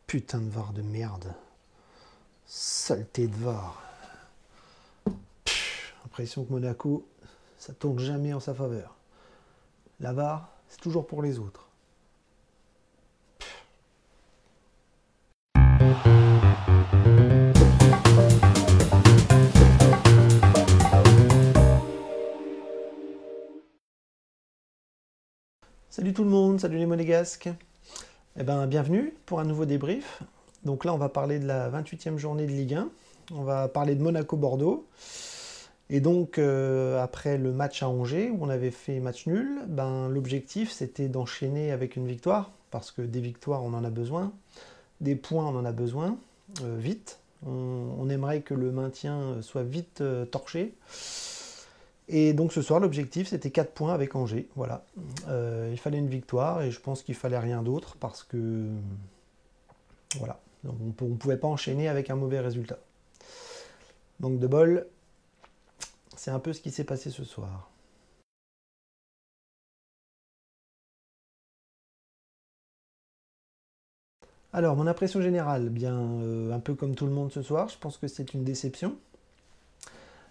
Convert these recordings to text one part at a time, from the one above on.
Putain de VAR de merde. Saleté de VAR. L'impression que Monaco, ça tourne jamais en sa faveur. La VAR, c'est toujours pour les autres. Salut tout le monde, salut les Monégasques. Eh ben, bienvenue pour un nouveau débrief. Donc là, on va parler de la 28e journée de Ligue 1. On va parler de Monaco-Bordeaux. Et donc, après le match à Angers, où on avait fait match nul, ben, l'objectif, c'était d'enchaîner avec une victoire, parce que des victoires, on en a besoin. Des points, on en a besoin, vite. On aimerait que le maintien soit vite torché. Et donc ce soir, l'objectif, c'était 4 points avec Angers. Voilà. Il fallait une victoire, et je pense qu'il fallait rien d'autre, parce que... Voilà. Donc, on ne pouvait pas enchaîner avec un mauvais résultat. Donc de bol, c'est un peu ce qui s'est passé ce soir. Alors, mon impression générale, bien, un peu comme tout le monde ce soir, je pense que c'est une déception.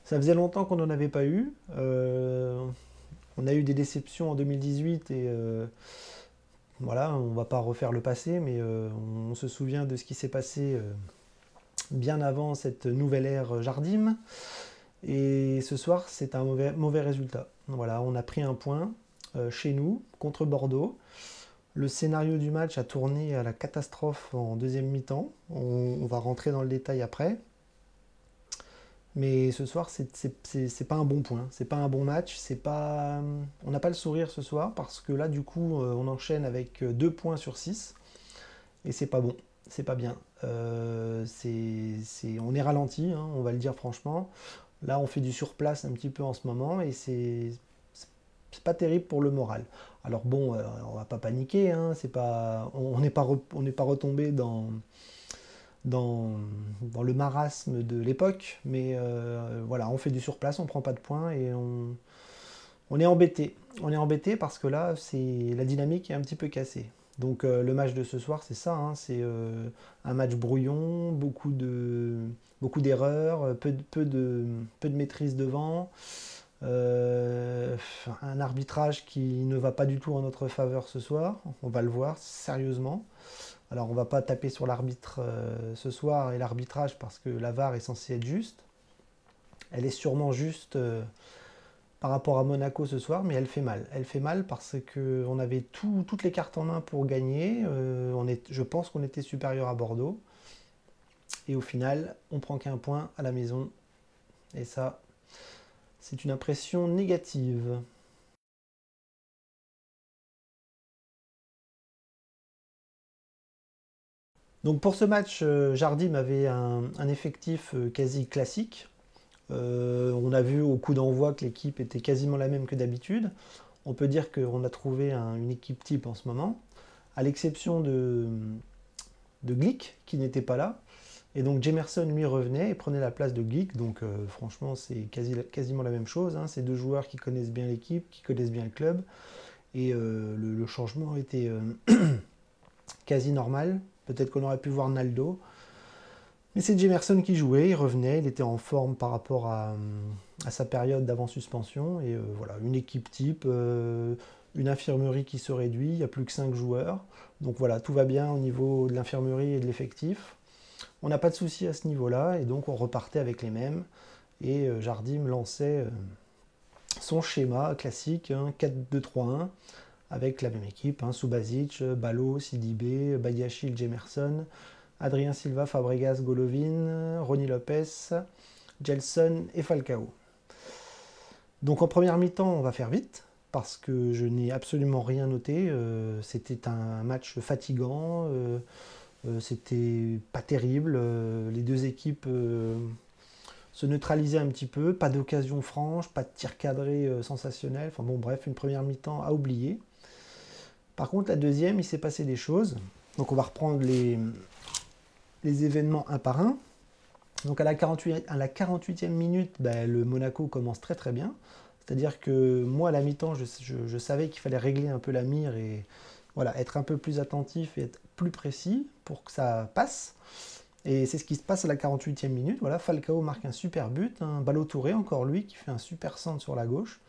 Ça faisait longtemps qu'on n'en avait pas eu. On a eu des déceptions en 2018 et voilà, on ne va pas refaire le passé, mais on se souvient de ce qui s'est passé bien avant cette nouvelle ère Jardim. Et ce soir, c'est un mauvais résultat. Voilà, on a pris un point chez nous contre Bordeaux. Le scénario du match a tourné à la catastrophe en deuxième mi-temps. On va rentrer dans le détail après. Mais ce soir, c'est pas un bon point. C'est pas un bon match. On n'a pas le sourire ce soir parce que là, du coup, on enchaîne avec 2 points sur 6. Et c'est pas bon. C'est pas bien. On est ralenti, hein, on va le dire franchement. Là, on fait du surplace un petit peu en ce moment et c'est pas terrible pour le moral. Alors bon, on va pas paniquer, hein, on n'est pas retombé dans le marasme de l'époque, mais voilà, on fait du surplace, on prend pas de points et on est embêté. On est embêté parce que là, la dynamique est un petit peu cassée. Donc le match de ce soir, c'est ça, hein, c'est un match brouillon, beaucoup d'erreurs, peu de maîtrise devant, un arbitrage qui ne va pas du tout en notre faveur ce soir, on va le voir sérieusement. Alors on va pas taper sur l'arbitre ce soir et l'arbitrage parce que la VAR est censée être juste. Elle est sûrement juste par rapport à Monaco ce soir, mais elle fait mal. Elle fait mal parce qu'on avait toutes les cartes en main pour gagner. Je pense qu'on était supérieur à Bordeaux. Et au final, on prend qu'un point à la maison. Et ça, c'est une impression négative. Donc pour ce match, Jardim avait un effectif quasi classique. On a vu au coup d'envoi que l'équipe était quasiment la même que d'habitude. On peut dire qu'on a trouvé une équipe type en ce moment, à l'exception de Glick qui n'était pas là. Et donc Jemerson lui revenait et prenait la place de Glick. Donc franchement c'est quasiment la même chose. Hein. C'est deux joueurs qui connaissent bien l'équipe, qui connaissent bien le club. Et le changement était quasi normal. Peut-être qu'on aurait pu voir Naldo. Mais c'est Jemerson qui jouait, il revenait, il était en forme par rapport à sa période d'avant-suspension. Et voilà, une équipe type, une infirmerie qui se réduit, il n'y a plus que 5 joueurs. Donc voilà, tout va bien au niveau de l'infirmerie et de l'effectif. On n'a pas de souci à ce niveau-là, et donc on repartait avec les mêmes. Et Jardim lançait son schéma classique, hein, 4-2-3-1, avec la même équipe, hein, Subasic, Balo, Sidibé, Badiachil, Jemerson, Adrien Silva, Fabregas, Golovin, Ronny Lopez, Gelson et Falcao. Donc en première mi-temps, on va faire vite, parce que je n'ai absolument rien noté. C'était un match fatigant, c'était pas terrible. Les deux équipes se neutralisaient un petit peu, pas d'occasion franche, pas de tir cadré sensationnel. Enfin bon, bref, une première mi-temps à oublier. Par contre, la deuxième, il s'est passé des choses. Donc on va reprendre les événements un par un. Donc à la 48e minute, ben, le Monaco commence très très bien. C'est-à-dire que moi, à la mi-temps, je savais qu'il fallait régler un peu la mire et voilà, être un peu plus attentif et être plus précis pour que ça passe. Et c'est ce qui se passe à la 48e minute. Voilà, Falcao marque un super but, un Ballo-Touré, encore lui, qui fait un super centre sur la gauche.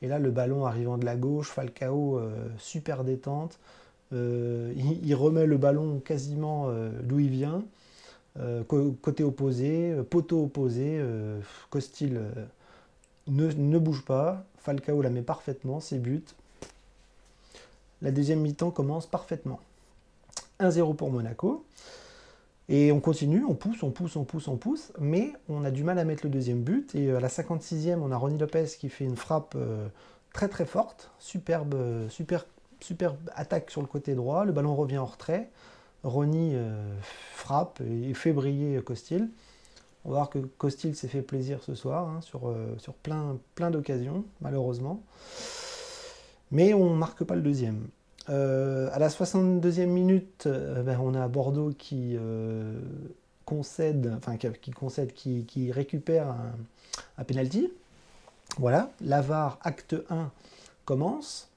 Et là, le ballon arrivant de la gauche, Falcao, super détente. Il remet le ballon quasiment d'où il vient. Côté opposé, poteau opposé, Costil ne bouge pas. Falcao la met parfaitement, c'est but. La deuxième mi-temps commence parfaitement. 1-0 pour Monaco. Et on continue, on pousse, mais on a du mal à mettre le deuxième but. Et à la 56e, on a Ronny Lopez qui fait une frappe très très forte, superbe attaque sur le côté droit. Le ballon revient en retrait. Ronny frappe et fait briller Costil. On va voir que Costil s'est fait plaisir ce soir hein, sur plein d'occasions, malheureusement. Mais on ne marque pas le deuxième. À la 62e minute, on a Bordeaux qui qui récupère un penalty. Voilà, la VAR acte 1 commence.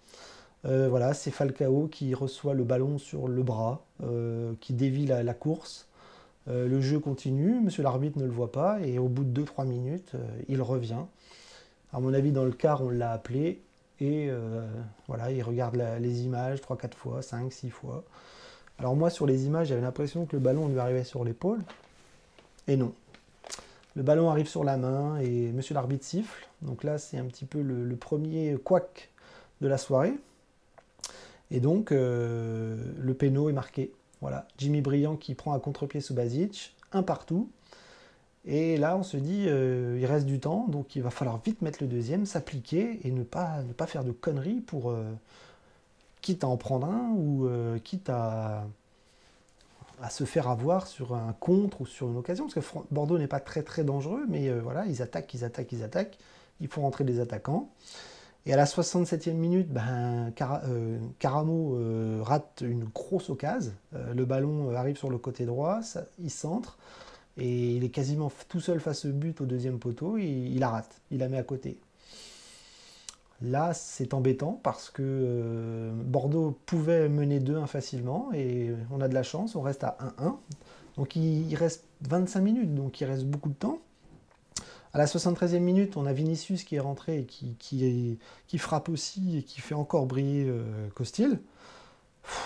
Voilà, c'est Falcao qui reçoit le ballon sur le bras, qui dévie la course. Le jeu continue, monsieur l'arbitre ne le voit pas, et au bout de 2-3 minutes, il revient. À mon avis, dans le quart, on l'a appelé. Et voilà, il regarde les images 3-4 fois, 5-6 fois. Alors moi, sur les images, j'avais l'impression que le ballon lui arrivait sur l'épaule. Et non. Le ballon arrive sur la main et monsieur l'arbitre siffle. Donc là, c'est un petit peu le premier couac de la soirée. Et donc, le péno est marqué. Voilà, Jimmy Briand qui prend à contre-pied Subasic, un partout. Et là, on se dit, il reste du temps, donc il va falloir vite mettre le deuxième, s'appliquer et ne pas faire de conneries pour, quitte à en prendre un ou quitte à se faire avoir sur un contre ou sur une occasion. Parce que Bordeaux n'est pas très très dangereux, mais voilà, ils attaquent. Il faut rentrer des attaquants. Et à la 67e minute, Caramo rate une grosse occasion. Le ballon arrive sur le côté droit, il centre. Et il est quasiment tout seul face au but au deuxième poteau, et il la rate, il la met à côté. Là, c'est embêtant parce que Bordeaux pouvait mener 2-1 facilement, et on a de la chance, on reste à 1-1. Donc il reste 25 minutes, donc il reste beaucoup de temps. À la 73e minute, on a Vinicius qui est rentré et qui frappe aussi et qui fait encore briller Costil.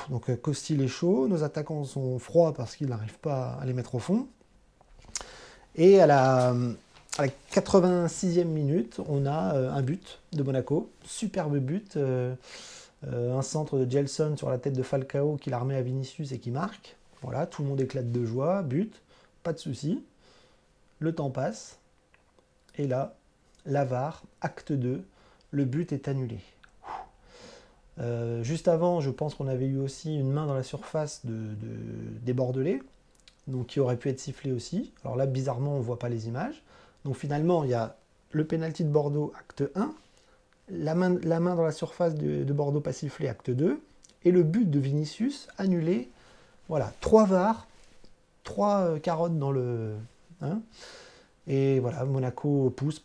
Donc Costil est chaud, nos attaquants sont froids parce qu'ils n'arrivent pas à les mettre au fond. Et à la 86e minute, on a un but de Monaco, superbe but, un centre de Gelson sur la tête de Falcao qui la remet à Vinicius et qui marque. Voilà, tout le monde éclate de joie, but, pas de souci. Le temps passe, et là, la VAR, acte 2, le but est annulé. Juste avant, je pense qu'on avait eu aussi une main dans la surface des Bordelais, donc qui aurait pu être sifflé aussi. Alors là, bizarrement, on ne voit pas les images. Donc finalement, il y a le pénalty de Bordeaux, acte 1, la main dans la surface de Bordeaux pas sifflé, acte 2, et le but de Vinicius annulé. Voilà, 3 VAR, 3 carottes dans le... Hein, et voilà, Monaco pousse,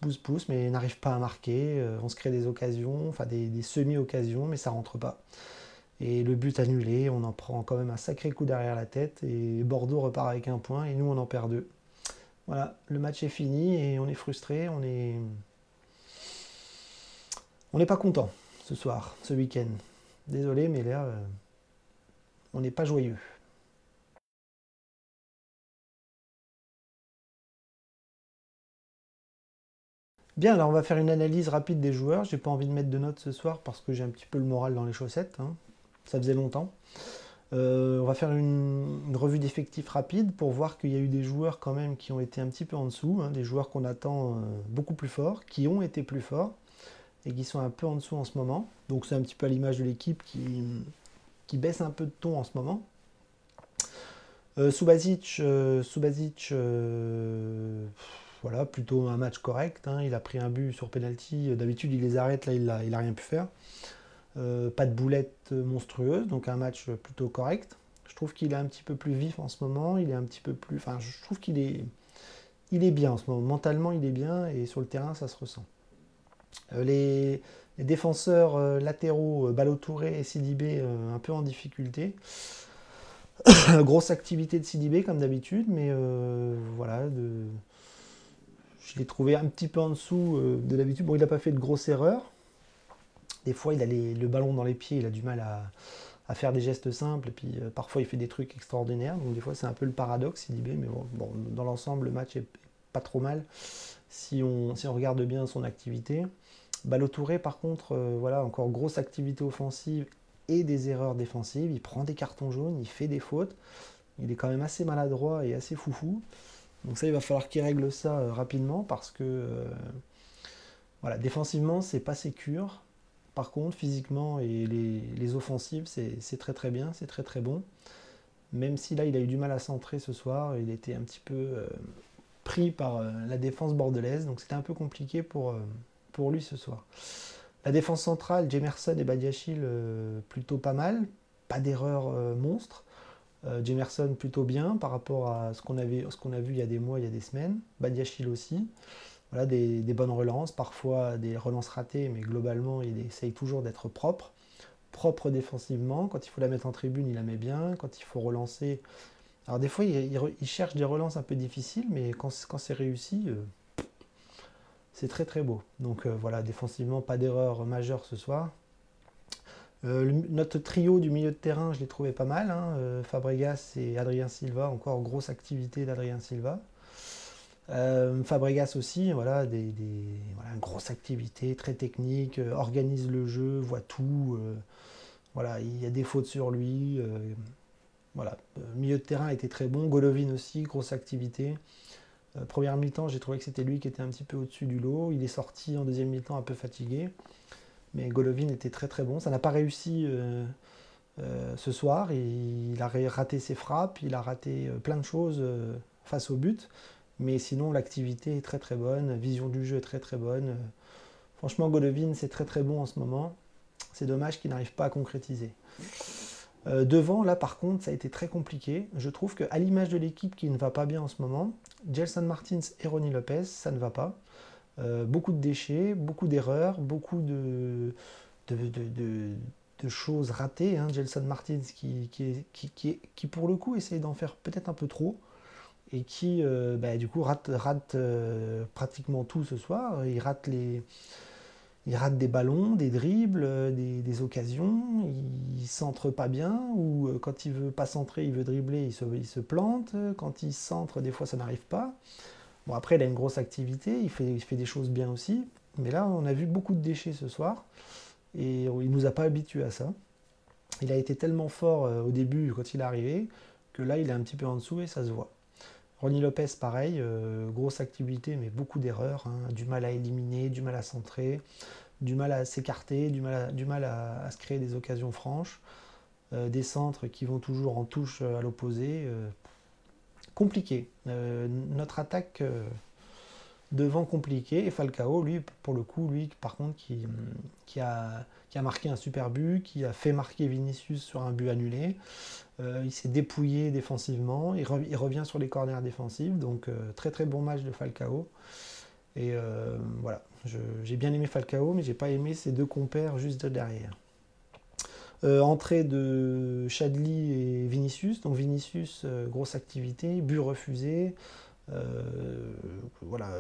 mais n'arrive pas à marquer. On se crée des occasions, enfin des semi-occasions, mais ça rentre pas. Et le but annulé, on en prend quand même un sacré coup derrière la tête. Et Bordeaux repart avec 1 point et nous on en perd 2. Voilà, le match est fini et on est frustré, on n'est pas content ce soir, ce week-end. Désolé, mais là, on n'est pas joyeux. Bien, alors on va faire une analyse rapide des joueurs. J'ai pas envie de mettre de notes ce soir parce que j'ai un petit peu le moral dans les chaussettes. Hein. Ça faisait longtemps. On va faire une revue d'effectifs rapide pour voir qu'il y a eu des joueurs quand même qui ont été un petit peu en dessous, hein, des joueurs qu'on attend beaucoup plus forts, qui ont été plus forts et qui sont un peu en dessous en ce moment. Donc c'est un petit peu à l'image de l'équipe qui baisse un peu de ton en ce moment. Subasic, voilà, plutôt un match correct. Hein, il a pris un but sur penalty. D'habitude il les arrête, là il a rien pu faire. Pas de boulette monstrueuse, donc un match plutôt correct. Je trouve qu'il est un petit peu plus vif en ce moment, il est un petit peu plus... Enfin, je trouve qu'il est bien en ce moment. Mentalement, il est bien et sur le terrain, ça se ressent. Les défenseurs latéraux, Ballo-Touré et Sidibé, un peu en difficulté. Grosse activité de Sidibé comme d'habitude, mais voilà, je l'ai trouvé un petit peu en dessous de l'habitude. Bon, il n'a pas fait de grosses erreurs. Des fois, il a le ballon dans les pieds, il a du mal à faire des gestes simples, et puis parfois il fait des trucs extraordinaires. Donc des fois, c'est un peu le paradoxe, Sidibé, mais bon, dans l'ensemble, le match est pas trop mal si on regarde bien son activité. Ballo-Touré, par contre, voilà, encore grosse activité offensive et des erreurs défensives. Il prend des cartons jaunes, il fait des fautes. Il est quand même assez maladroit et assez foufou. Donc ça, il va falloir qu'il règle ça rapidement parce que voilà, défensivement, c'est pas sécure. Par contre, physiquement et les offensives, c'est très très bien, c'est très très bon. Même si là, il a eu du mal à centrer ce soir, il était un petit peu pris par la défense bordelaise, donc c'était un peu compliqué pour lui ce soir. La défense centrale, Jemerson et Badiachil, plutôt pas mal, pas d'erreur monstre. Jemerson plutôt bien par rapport à ce qu'on a vu il y a des mois, il y a des semaines. Badiachil aussi. Voilà, des bonnes relances, parfois des relances ratées, mais globalement, il essaye toujours d'être propre. Propre défensivement. Quand il faut la mettre en tribune, il la met bien. Quand il faut relancer. Alors, des fois, il cherche des relances un peu difficiles, mais quand c'est réussi, c'est très très beau. Donc, voilà, défensivement, pas d'erreur majeure ce soir. Notre trio du milieu de terrain, je l'ai trouvé pas mal. Hein. Fabregas et Adrien Silva, encore grosse activité d'Adrien Silva. Fabregas aussi, voilà, voilà, une grosse activité, très technique, organise le jeu, voit tout. Voilà, il y a des fautes sur lui. Voilà, milieu de terrain était très bon. Golovin aussi, grosse activité. Première mi-temps, j'ai trouvé que c'était lui qui était un petit peu au-dessus du lot. Il est sorti en deuxième mi-temps un peu fatigué. Mais Golovin était très très bon. Ça n'a pas réussi ce soir. Il a raté ses frappes, il a raté plein de choses face au but. Mais sinon, l'activité est très très bonne, vision du jeu est très très bonne. Franchement, Golovin, c'est très très bon en ce moment. C'est dommage qu'il n'arrive pas à concrétiser. Devant, là par contre, ça a été très compliqué. Je trouve qu'à l'image de l'équipe qui ne va pas bien en ce moment, Gelson Martins et Ronnie Lopez, ça ne va pas. Beaucoup de déchets, beaucoup d'erreurs, beaucoup de choses ratées. Hein. Gelson Martins qui pour le coup essaye d'en faire peut-être un peu trop et qui du coup rate pratiquement tout ce soir. Il rate des ballons, des dribbles, des occasions, il centre pas bien, ou quand il veut pas centrer, il veut dribbler, il se plante. Quand il centre, des fois ça n'arrive pas. Bon, après, il a une grosse activité, il fait des choses bien aussi. Mais là, on a vu beaucoup de déchets ce soir. Et il nous a pas habitués à ça. Il a été tellement fort au début, quand il est arrivé, que là, il est un petit peu en dessous et ça se voit. Ronnie Lopez, pareil, grosse activité, mais beaucoup d'erreurs. Hein, du mal à éliminer, du mal à centrer, du mal à s'écarter, du mal à se créer des occasions franches. Des centres qui vont toujours en touche à l'opposé. Compliqué. Notre attaque devant compliqué. Et Falcao, lui, pour le coup, lui, par contre, qui a marqué un super but, qui a fait marquer Vinicius sur un but annulé. Il s'est dépouillé défensivement. Il revient sur les corners défensifs. Donc, très très bon match de Falcao. Et voilà, j'ai bien aimé Falcao, mais j'ai pas aimé ses deux compères juste derrière. Entrée de Chadli et Vinicius. Donc Vinicius, grosse activité, but refusé. Voilà,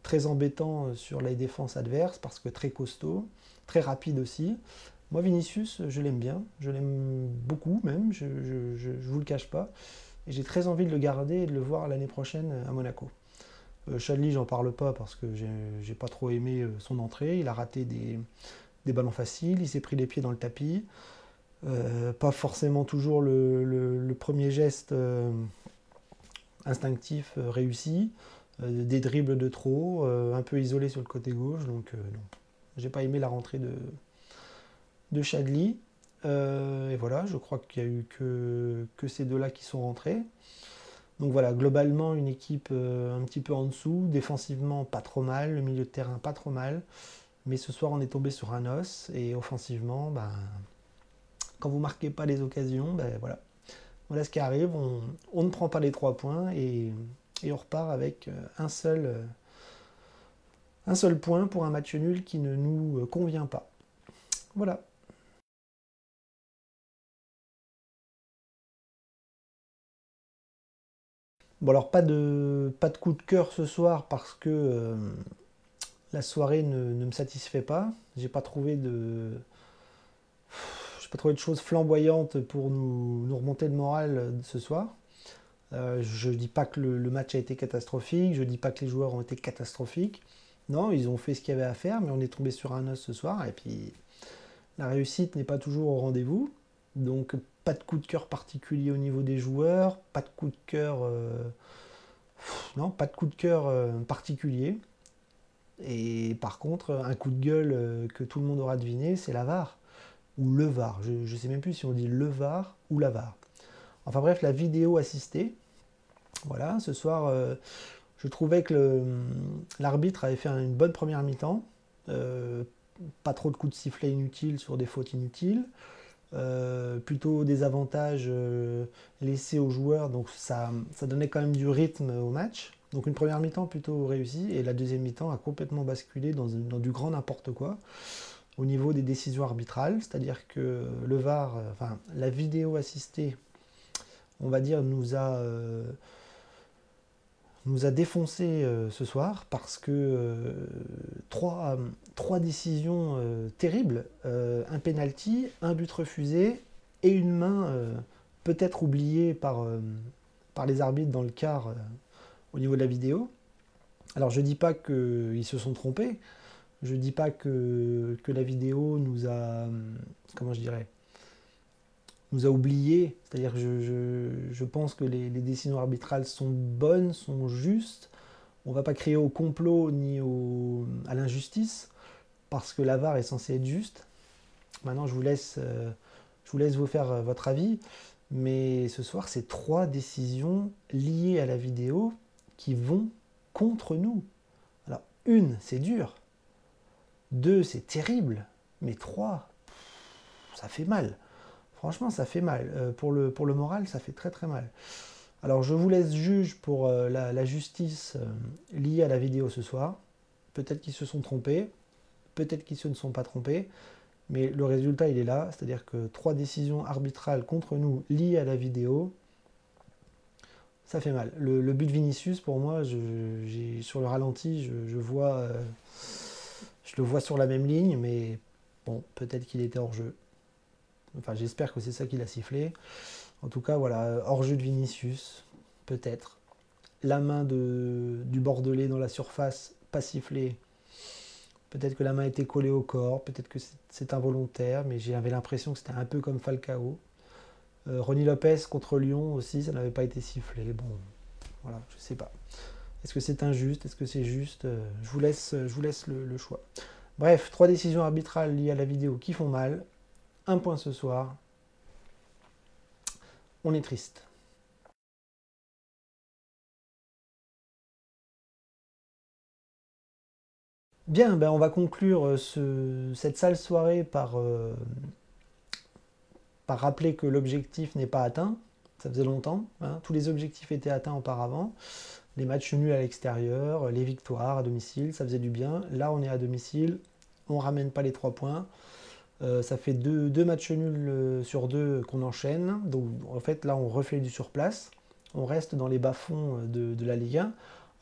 très embêtant sur les défenses adverses parce que très costaud, très rapide aussi. Moi, Vinicius, je l'aime bien, je l'aime beaucoup même, je vous le cache pas. Et j'ai très envie de le garder et de le voir l'année prochaine à Monaco. Chadli, j'en parle pas parce que j'ai pas trop aimé son entrée. Il a raté des ballons faciles, il s'est pris les pieds dans le tapis. Pas forcément toujours le premier geste instinctif réussi. Des dribbles de trop, un peu isolé sur le côté gauche. Donc, non. J'ai pas aimé la rentrée de Chadli. Et voilà, je crois qu'il n'y a eu que ces deux-là qui sont rentrés. Donc voilà, globalement, une équipe un petit peu en dessous, défensivement pas trop mal, le milieu de terrain pas trop mal, mais ce soir on est tombé sur un os, et offensivement, quand vous ne marquez pas les occasions, voilà ce qui arrive, on ne prend pas les 3 points, et on repart avec un seul point pour un match nul qui ne nous convient pas. Voilà. Bon alors pas de coup de cœur ce soir parce que la soirée ne me satisfait pas. J'ai pas trouvé de choses flamboyantes pour nous remonter le moral ce soir. Je dis pas que le match a été catastrophique, je dis pas que les joueurs ont été catastrophiques. Non, ils ont fait ce qu'il y avait à faire, mais on est tombé sur un os ce soir, et puis la réussite n'est pas toujours au rendez-vous. Donc pas de coup de cœur particulier au niveau des joueurs, pas de coup de cœur, non, pas de coup de cœur particulier. Et par contre, un coup de gueule que tout le monde aura deviné, c'est la VAR ou le VAR. Je ne sais même plus si on dit le VAR ou la VAR. Enfin bref, la vidéo assistée. Voilà, ce soir, je trouvais que l'arbitre avait fait une bonne première mi-temps. Pas trop de coups de sifflet inutiles sur des fautes inutiles. Plutôt des avantages laissés aux joueurs, donc ça donnait quand même du rythme au match. Donc une première mi-temps plutôt réussie, et la deuxième mi-temps a complètement basculé dans du grand n'importe quoi au niveau des décisions arbitrales, c'est-à-dire que le VAR, enfin la vidéo assistée, on va dire, nous a défoncé ce soir parce que trois décisions terribles, un penalty, un but refusé et une main peut-être oubliée par les arbitres dans le quart au niveau de la vidéo. Alors je dis pas qu'ils se sont trompés, je dis pas que la vidéo nous a, comment je dirais, nous a oubliés, c'est-à-dire que je pense que les décisions arbitrales sont bonnes, sont justes. On ne va pas crier au complot ni à l'injustice, parce que la VAR est censée être juste. Maintenant, je vous laisse vous faire votre avis, mais ce soir, c'est 3 décisions liées à la vidéo qui vont contre nous. Alors, 1, c'est dur. 2, c'est terrible. Mais 3, ça fait mal. Franchement, ça fait mal. Pour le moral, ça fait très très mal. Alors, je vous laisse juge pour la justice liée à la vidéo ce soir. Peut-être qu'ils se sont trompés, peut-être qu'ils se ne sont pas trompés, mais le résultat, il est là. C'est-à-dire que 3 décisions arbitrales contre nous liées à la vidéo, ça fait mal. Le but de Vinicius, pour moi, sur le ralenti, je le vois sur la même ligne, mais bon, peut-être qu'il était hors jeu. Enfin, j'espère que c'est ça qu'il a sifflé. En tout cas, voilà, hors-jeu de Vinicius, peut-être. La main du Bordelais dans la surface, pas sifflée. Peut-être que la main était collée au corps, peut-être que c'est involontaire, mais j'avais l'impression que c'était un peu comme Falcao. Ronny Lopez contre Lyon aussi, ça n'avait pas été sifflé. Bon, voilà, je sais pas. Est-ce que c'est injuste? Est-ce que c'est juste? Je vous laisse le choix. Bref, 3 décisions arbitrales liées à la vidéo qui font mal. 1 point ce soir. On est triste. Bien, ben on va conclure cette sale soirée par rappeler que l'objectif n'est pas atteint. Ça faisait longtemps, hein. Tous les objectifs étaient atteints auparavant. Les matchs nuls à l'extérieur, les victoires à domicile, ça faisait du bien. Là, on est à domicile, on ne ramène pas les 3 points. Ça fait deux matchs nuls sur 2 qu'on enchaîne. Donc en fait là on refait du surplace. On reste dans les bas-fonds de la Ligue 1.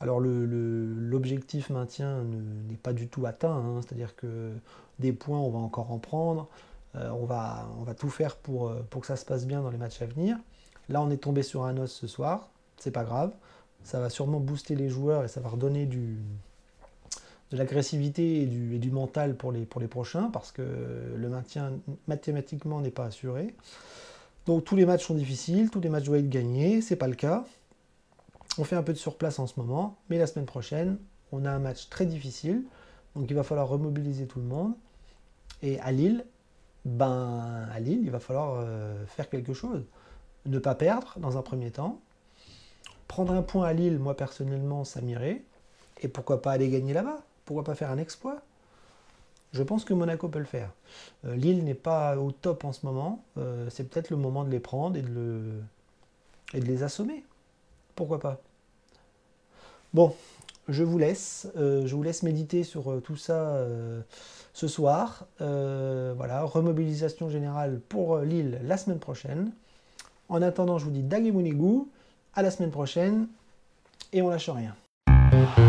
Alors l'objectif maintien n'est pas du tout atteint, hein. C'est-à-dire que des points on va encore en prendre. On va tout faire pour que ça se passe bien dans les matchs à venir. Là on est tombé sur un os ce soir, c'est pas grave. Ça va sûrement booster les joueurs et ça va redonner de l'agressivité et du mental pour les prochains, parce que le maintien mathématiquement n'est pas assuré. Donc tous les matchs sont difficiles, tous les matchs doivent être gagnés, c'est pas le cas. On fait un peu de surplace en ce moment, mais la semaine prochaine, on a un match très difficile, donc il va falloir remobiliser tout le monde. Et à Lille, il va falloir faire quelque chose. Ne pas perdre dans un premier temps. Prendre un point à Lille, moi personnellement, ça m'irait. Et pourquoi pas aller gagner là-bas? Pourquoi pas faire un exploit? Je pense que Monaco peut le faire. Lille n'est pas au top en ce moment. C'est peut-être le moment de les prendre et de les assommer. Pourquoi pas? Bon, je vous laisse. Je vous laisse méditer sur tout ça ce soir. Voilà, remobilisation générale pour Lille la semaine prochaine. En attendant, je vous dis Dagemunigu. À la semaine prochaine et on lâche rien.